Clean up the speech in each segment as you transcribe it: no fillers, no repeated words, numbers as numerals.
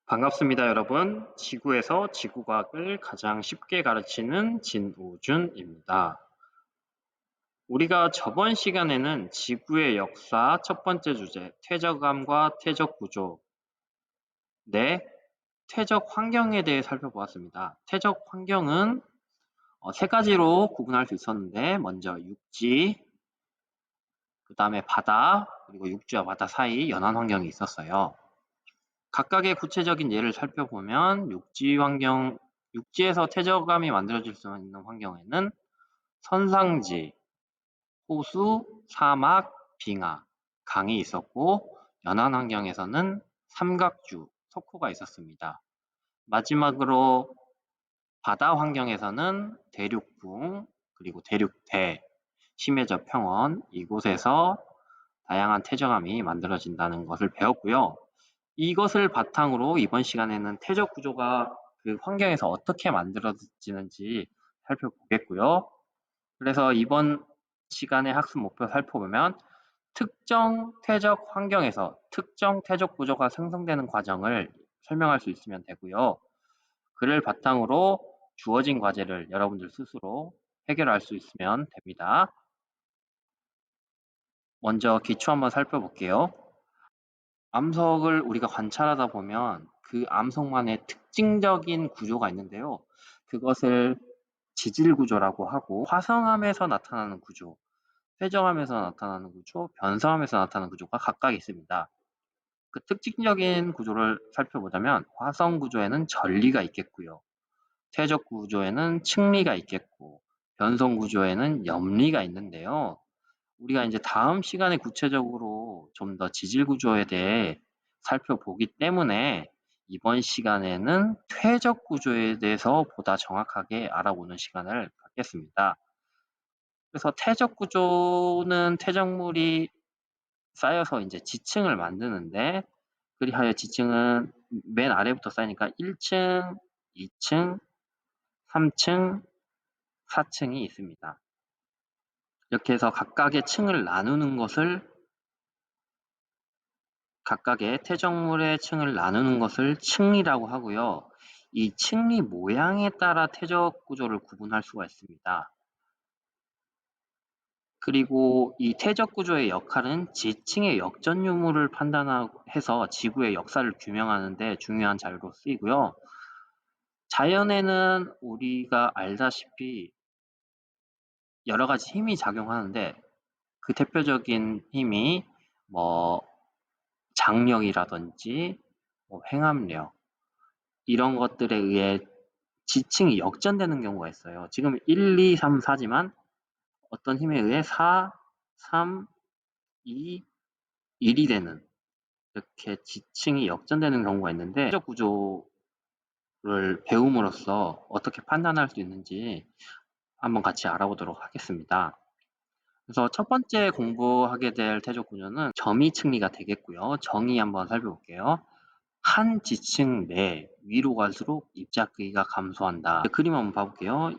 반갑습니다, 여러분. 지구에서 지구과학을 가장 쉽게 가르치는 진우준입니다. 우리가 저번 시간에는 지구의 역사 첫 번째 주제, 퇴적암과 퇴적구조, 네, 퇴적 환경에 대해 살펴보았습니다. 퇴적 환경은 세 가지로 구분할 수 있었는데, 먼저 육지, 그 다음에 바다, 그리고 육지와 바다 사이 연안 환경이 있었어요. 각각의 구체적인 예를 살펴보면 육지에서 퇴적암이 만들어질 수 있는 환경에는 선상지, 호수, 사막, 빙하, 강이 있었고 연안 환경에서는 삼각주, 석호가 있었습니다. 마지막으로 바다 환경에서는 대륙붕, 그리고 대륙대, 심해저 평원, 이곳에서 다양한 퇴적암이 만들어진다는 것을 배웠고요. 이것을 바탕으로 이번 시간에는 퇴적 구조가 그 환경에서 어떻게 만들어지는지 살펴보겠고요. 그래서 이번 시간의 학습 목표 살펴보면 특정 퇴적 환경에서 특정 퇴적 구조가 생성되는 과정을 설명할 수 있으면 되고요. 그를 바탕으로 주어진 과제를 여러분들 스스로 해결할 수 있으면 됩니다. 먼저 기초 한번 살펴볼게요. 암석을 우리가 관찰하다 보면 그 암석만의 특징적인 구조가 있는데요. 그것을 지질 구조라고 하고 화성암에서 나타나는 구조, 회정암에서 나타나는 구조, 변성암에서 나타나는 구조가 각각 있습니다. 그 특징적인 구조를 살펴보자면 화성 구조에는 전리가 있겠고요. 퇴적 구조에는 층리가 있겠고 변성 구조에는 염리가 있는데요. 우리가 이제 다음 시간에 구체적으로 좀 더 지질 구조에 대해 살펴보기 때문에 이번 시간에는 퇴적 구조에 대해서 보다 정확하게 알아보는 시간을 갖겠습니다. 그래서 퇴적 구조는 퇴적물이 쌓여서 이제 지층을 만드는데 그리하여 지층은 맨 아래부터 쌓이니까 1층, 2층, 3층, 4층이 있습니다. 이렇게 해서 각각의 층을 나누는 것을 각각의 퇴적물의 층을 나누는 것을 층리라고 하고요. 이 층리 모양에 따라 퇴적 구조를 구분할 수가 있습니다. 그리고 이 퇴적 구조의 역할은 지층의 역전 유무를 판단해서 지구의 역사를 규명하는 데 중요한 자료로 쓰이고요. 자연에는 우리가 알다시피 여러 가지 힘이 작용하는데 그 대표적인 힘이 장력이라든지 횡압력 이런 것들에 의해 지층이 역전되는 경우가 있어요. 지금 1, 2, 3, 4지만 어떤 힘에 의해 4, 3, 2, 1이 되는 이렇게 지층이 역전되는 경우가 있는데 퇴적 구조를 배움으로써 어떻게 판단할 수 있는지 한번 같이 알아보도록 하겠습니다. 그래서 첫 번째 공부하게 될 퇴적 구조는 점이 층리가 되겠고요. 정의 한번 살펴볼게요. 한 지층 내 위로 갈수록 입자 크기가 감소한다. 그림 한번 봐볼게요.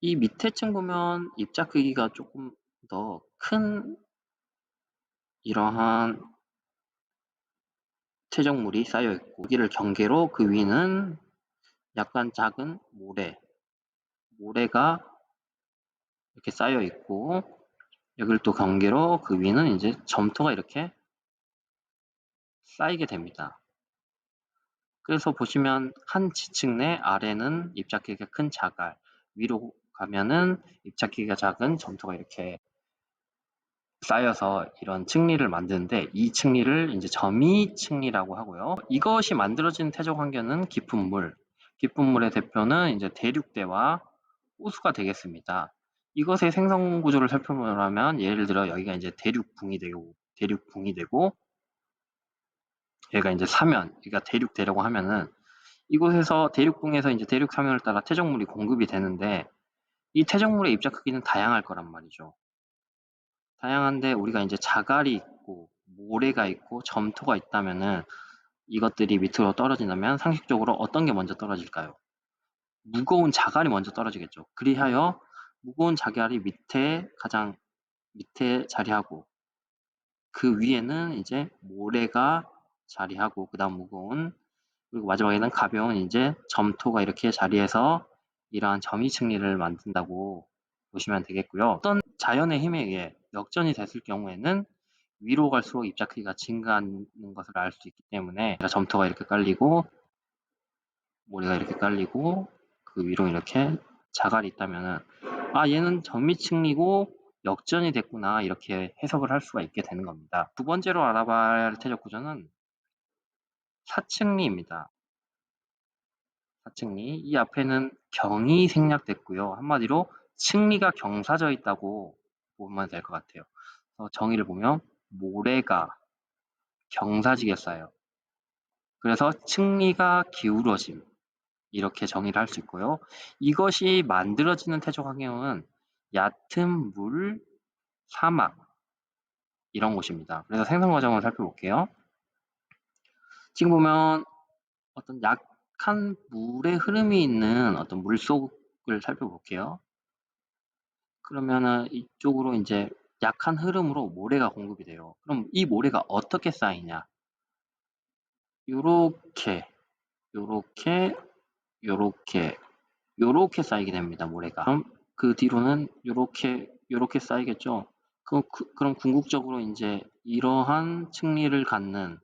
이 밑에 층 보면 입자 크기가 조금 더 큰 이러한 퇴적물이 쌓여 있고 여기를 경계로 그 위는 약간 작은 모래가 이렇게 쌓여 있고 여기를 또 경계로 그 위는 이제 점토가 이렇게 쌓이게 됩니다. 그래서 보시면 한 지층 내 아래는 입자 크기가 큰 자갈, 위로 가면은 입자 크기가 작은 점토가 이렇게 쌓여서 이런 층리를 만드는데 이 층리를 이제 점이 층리라고 하고요. 이것이 만들어진 퇴적 환경은 깊은 물. 깊은 물의 대표는 이제 대륙대와 호수가 되겠습니다. 이것의 생성 구조를 살펴보면 예를 들어 여기가 이제 대륙붕이 되고 여기가 이제 사면, 그러니까 대륙대라고 하면은 이곳에서 대륙붕에서 이제 대륙 사면을 따라 퇴적물이 공급이 되는데 이 퇴적물의 입자 크기는 다양할 거란 말이죠. 다양한데 우리가 이제 자갈이 있고 모래가 있고 점토가 있다면은 이것들이 밑으로 떨어진다면 상식적으로 어떤 게 먼저 떨어질까요? 무거운 자갈이 먼저 떨어지겠죠. 그리하여 무거운 자갈이 가장 밑에 자리하고 그 위에는 이제 모래가 자리하고 그다음 무거운 그리고 마지막에는 가벼운 이제 점토가 이렇게 자리에서 이러한 점이 층리를 만든다고 보시면 되겠고요. 어떤 자연의 힘에 의해 역전이 됐을 경우에는 위로 갈수록 입자 크기가 증가하는 것을 알 수 있기 때문에 점토가 이렇게 깔리고 모래가 이렇게 깔리고 그 위로 이렇게 자갈이 있다면은 아 얘는 점미층리고 역전이 됐구나 이렇게 해석을 할 수가 있게 되는 겁니다. 두 번째로 알아봐야 할 태적 구조는 사층리입니다. 사층리 이 앞에는 경이 생략됐고요. 한마디로 층리가 경사져 있다고 보면 될 것 같아요. 정의를 보면 모래가 경사지게 쌓여요. 그래서 층리가 기울어짐 이렇게 정의를 할 수 있고요. 이것이 만들어지는 태적 환경은 얕은 물, 사막 이런 곳입니다. 그래서 생성 과정을 살펴볼게요. 지금 보면 어떤 약한 물의 흐름이 있는 어떤 물속을 살펴볼게요. 그러면은 이쪽으로 이제 약한 흐름으로 모래가 공급이 돼요. 그럼 이 모래가 어떻게 쌓이냐? 요렇게, 요렇게, 요렇게, 요렇게 쌓이게 됩니다. 모래가. 그럼 그 뒤로는 요렇게 쌓이겠죠. 그럼 궁극적으로 이제 이러한 층리를 갖는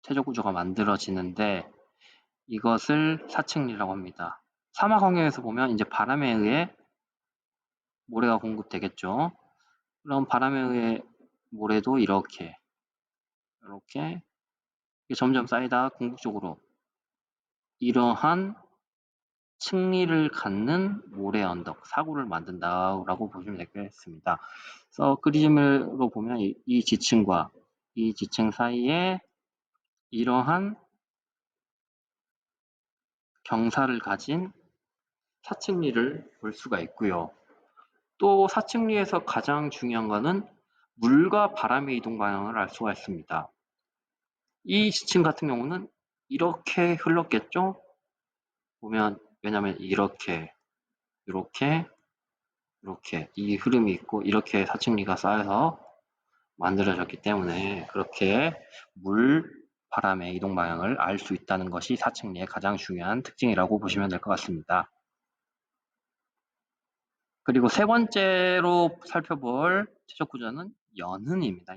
태적 구조가 만들어지는데 이것을 사층리라고 합니다. 사막 환경에서 보면 이제 바람에 의해 모래가 공급되겠죠. 그럼 바람에 의해 모래도 이렇게 점점 쌓이다 궁극적으로 이러한 층리를 갖는 모래 언덕, 사고를 만든다라고 보시면 되겠습니다. 그래서 그림으로 보면 이 지층과 이 지층 사이에 이러한 경사를 가진 사층리를 볼 수가 있고요. 또 사층리에서 가장 중요한 것은 물과 바람의 이동 방향을 알 수가 있습니다. 이 지층 같은 경우는 이렇게 흘렀겠죠? 보면 왜냐하면 이렇게 이 흐름이 있고 이렇게 사층리가 쌓여서 만들어졌기 때문에 그렇게 물, 바람의 이동 방향을 알 수 있다는 것이 사층리의 가장 중요한 특징이라고 보시면 될 것 같습니다. 그리고 세 번째로 살펴볼 최적 구조는 연흔입니다.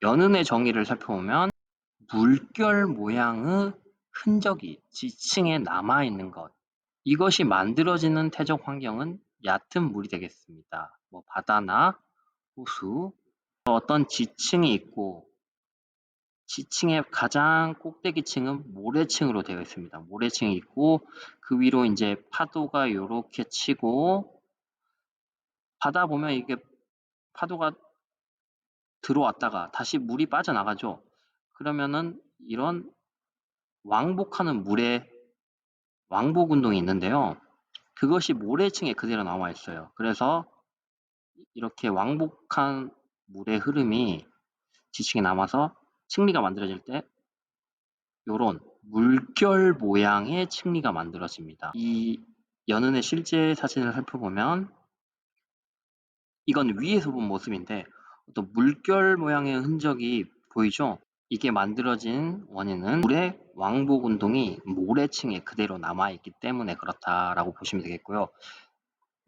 연흔의 정의를 살펴보면 물결 모양의 흔적이 지층에 남아있는 것 이것이 만들어지는 태적 환경은 얕은 물이 되겠습니다. 바다나 호수 어떤 지층이 있고 지층의 가장 꼭대기층은 모래층으로 되어 있습니다. 모래층이 있고 그 위로 이제 파도가 이렇게 치고 바다 보면 이게 파도가 들어왔다가 다시 물이 빠져나가죠. 그러면은 이런 왕복하는 물의 왕복 운동이 있는데요. 그것이 모래층에 그대로 남아 있어요. 그래서 이렇게 왕복한 물의 흐름이 지층에 남아서 층리가 만들어질 때 요런 물결 모양의 층리가 만들어집니다. 이 연은의 실제 사진을 살펴보면 이건 위에서 본 모습인데 어떤 물결 모양의 흔적이 보이죠? 이게 만들어진 원인은 물의 왕복 운동이 모래층에 그대로 남아있기 때문에 그렇다라고 보시면 되겠고요.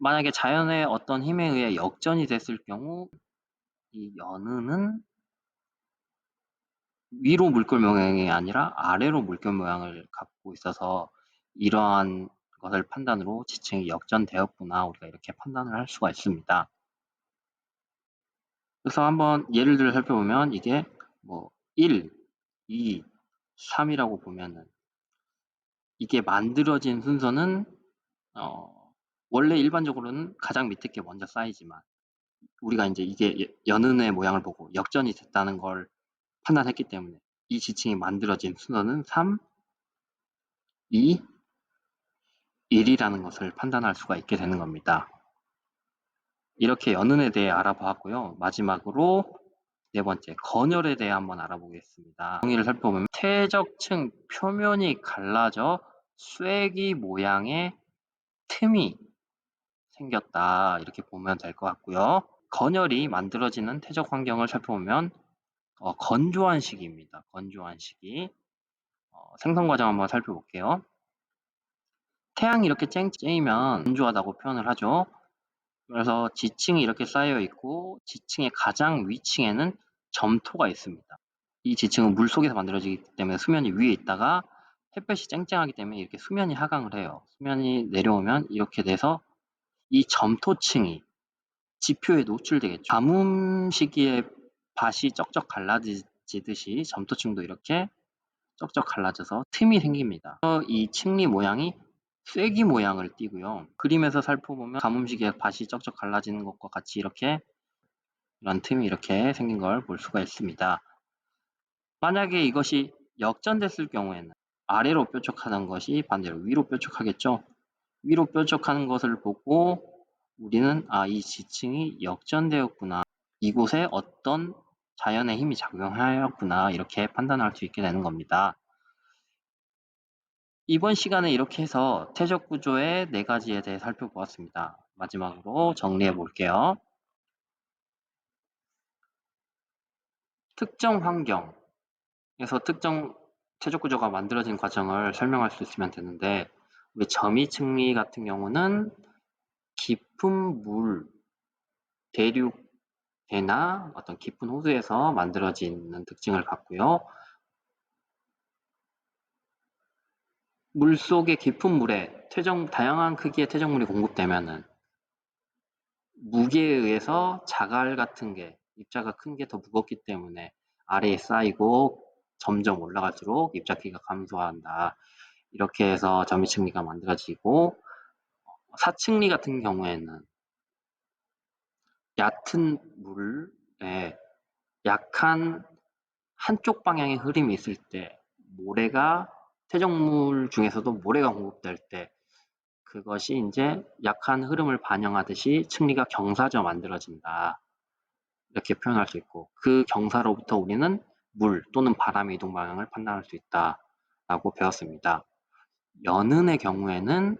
만약에 자연의 어떤 힘에 의해 역전이 됐을 경우 이 연은은 위로 물결 모양이 아니라 아래로 물결 모양을 갖고 있어서 이러한 것을 판단으로 지층이 역전되었구나 우리가 이렇게 판단을 할 수가 있습니다. 그래서 한번 예를 들어 살펴보면 이게 1, 2, 3이라고 보면은 이게 만들어진 순서는 원래 일반적으로는 가장 밑에 게 먼저 쌓이지만 우리가 이제 이게 연은의 모양을 보고 역전이 됐다는 걸 판단했기 때문에 이 지층이 만들어진 순서는 3, 2, 1이라는 것을 판단할 수가 있게 되는 겁니다. 이렇게 연은에 대해 알아보았고요. 마지막으로 네 번째, 건열에 대해 한번 알아보겠습니다. 정의를 살펴보면 퇴적층 표면이 갈라져 쐐기 모양의 틈이 생겼다 이렇게 보면 될 것 같고요. 건열이 만들어지는 퇴적 환경을 살펴보면 건조한 시기입니다. 건조한 시기. 생성 과정 한번 살펴볼게요. 태양이 이렇게 쨍쨍이면 건조하다고 표현을 하죠. 그래서 지층이 이렇게 쌓여 있고 지층의 가장 위층에는 점토가 있습니다. 이 지층은 물 속에서 만들어지기 때문에 수면이 위에 있다가 햇볕이 쨍쨍하기 때문에 이렇게 수면이 하강을 해요. 수면이 내려오면 이렇게 돼서 이 점토층이 지표에 노출되겠죠. 가뭄 시기에 밭이 쩍쩍 갈라지듯이 점토층도 이렇게 쩍쩍 갈라져서 틈이 생깁니다. 이 층리 모양이 쐐기 모양을 띠고요. 그림에서 살펴보면 가뭄 시기에 밭이 쩍쩍 갈라지는 것과 같이 이렇게 이런 틈이 이렇게 생긴 걸 볼 수가 있습니다. 만약에 이것이 역전됐을 경우에는 아래로 뾰족하는 것이 반대로 위로 뾰족하겠죠. 위로 뾰족하는 것을 보고 우리는 이 지층이 역전되었구나. 이곳에 어떤 자연의 힘이 작용하였구나. 이렇게 판단할 수 있게 되는 겁니다. 이번 시간에 이렇게 해서 태적 구조의 4가지에 대해 살펴보았습니다. 마지막으로 정리해 볼게요. 특정 환경에서 특정 태적 구조가 만들어진 과정을 설명할 수 있으면 되는데 우리 점이층리 같은 경우는 깊은 물, 대륙이나 어떤 깊은 호수에서 만들어지는 특징을 갖고요. 물속의 깊은 물에 다양한 크기의 퇴적물이 공급되면은 무게에 의해서 자갈 같은 게 입자가 큰 게 더 무겁기 때문에 아래에 쌓이고 점점 올라갈수록 입자 크기가 감소한다. 이렇게 해서 점유층리가 만들어지고 사층리 같은 경우에는 얕은 물에 약한 한쪽 방향의 흐름이 있을 때 모래가 퇴적물 중에서도 모래가 공급될 때 그것이 이제 약한 흐름을 반영하듯이 층리가 경사져 만들어진다. 이렇게 표현할 수 있고 그 경사로부터 우리는 물 또는 바람의 이동 방향을 판단할 수 있다라고 배웠습니다. 연은의 경우에는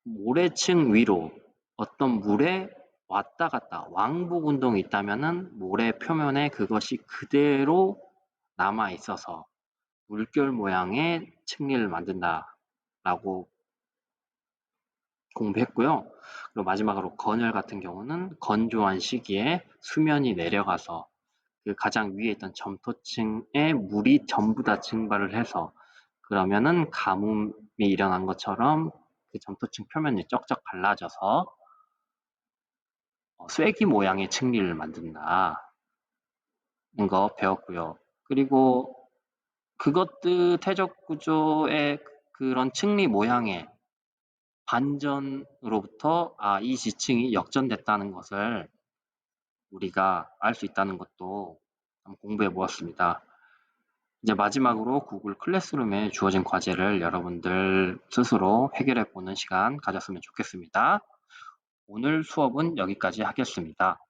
모래층 위로 어떤 물에 왔다 갔다 왕복 운동이 있다면은 모래 표면에 그것이 그대로 남아 있어서 물결 모양의 층리를 만든다라고 공부했고요. 그리고 마지막으로 건열 같은 경우는 건조한 시기에 수면이 내려가서 그 가장 위에 있던 점토층에 물이 전부 다 증발을 해서 그러면은 가뭄이 일어난 것처럼 그 점토층 표면이 쩍쩍 갈라져서 쐐기 모양의 층리를 만든다는 거 배웠고요. 그리고 그것들 태적 구조의 그런 층리 모양의 반전으로부터 이 지층이 역전됐다는 것을 우리가 알 수 있다는 것도 공부해 보았습니다. 이제 마지막으로 구글 클래스룸에 주어진 과제를 여러분들 스스로 해결해 보는 시간 가졌으면 좋겠습니다. 오늘 수업은 여기까지 하겠습니다.